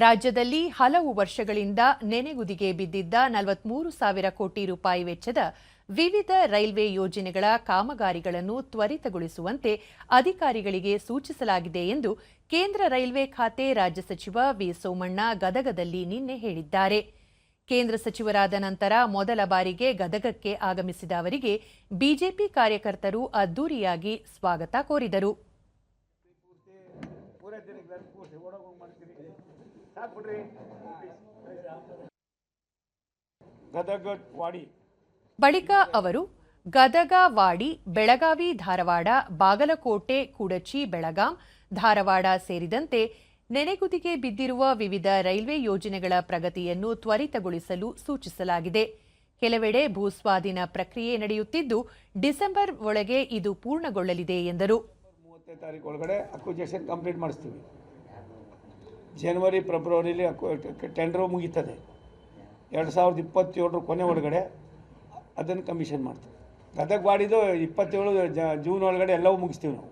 ರಾಜ್ಯದಲ್ಲಿ ಹಲವು ವರ್ಷಗಳಿಂದ ನೆನೆಗುದಿಗೆ ಬಿದ್ದಿದ್ದ 43,000 ಕೋಟಿ ರೂಪಾಯಿ ವೆಚ್ಚದ ವಿವಿಧ ರೈಲ್ವೆ ಯೋಜನೆಗಳ ಕಾಮಗಾರಿಗಳನ್ನು ತ್ವರಿತಗೊಳಿಸುವಂತೆ ಅಧಿಕಾರಿಗಳಿಗೆ ಸೂಚಿಸಲಾಗಿದೆ ಎಂದು ಕೇಂದ್ರ ರೈಲ್ವೆ ಖಾತೆ ರಾಜ್ಯ ಸಚಿವ ವಿ ಸೋಮಣ್ಣ ಗದಗದಲ್ಲಿ ನಿನ್ನೆ ಹೇಳಿದ್ದಾರೆ. ಕೇಂದ್ರ ಸಚಿವರಾದ ನಂತರ ಮೊದಲ ಬಾರಿಗೆ ಗದಗಕ್ಕೆ ಆಗಮಿಸಿದ ಅವರಿಗೆ ಬಿಜೆಪಿ ಕಾರ್ಯಕರ್ತರು ಅದ್ದೂರಿಯಾಗಿ ಸ್ವಾಗತ ಕೋರಿದರು. ಬಳಿಕ ಅವರು ಗದಗ, ವಾಡಿ, ಬೆಳಗಾವಿ, ಧಾರವಾಡ, ಬಾಗಲಕೋಟೆ, ಕುಡಚಿ, ಬೆಳಗಾಂ, ಧಾರವಾಡ ಸೇರಿದಂತೆ ನೆನೆಗುದಿಗೆ ಬಿದ್ದಿರುವ ವಿವಿಧ ರೈಲ್ವೆ ಯೋಜನೆಗಳ ಪ್ರಗತಿಯನ್ನು ತ್ವರಿತಗೊಳಿಸಲು ಸೂಚಿಸಲಾಗಿದೆ. ಕೆಲವೆಡೆ ಭೂಸ್ವಾಧೀನ ಪ್ರಕ್ರಿಯೆ ನಡೆಯುತ್ತಿದ್ದು ಡಿಸೆಂಬರ್ ಒಳಗೆ ಇದು ಪೂರ್ಣಗೊಳ್ಳಲಿದೆ ಎಂದರು. 30 ತಾರೀಕು ಒಳಗಡೆ ಅಕ್ವಿಜೇಷನ್ ಕಂಪ್ಲೀಟ್ ಮಾಡಿಸ್ತೀವಿ. ಜನವರಿ ಫೆಬ್ರವರಿಲಿ ಟೆಂಡರ್ ಮುಗೀತದೆ. 2027 ಕೊನೆ ಒಳಗಡೆ ಅದನ್ನು ಕಮಿಷನ್ ಮಾಡ್ತೀವಿ. ಗದಗ ವಾಡಿದು 27 ಜೂನ್ ಒಳಗಡೆ ಎಲ್ಲವೂ ಮುಗಿಸ್ತೀವಿ ನಾವು.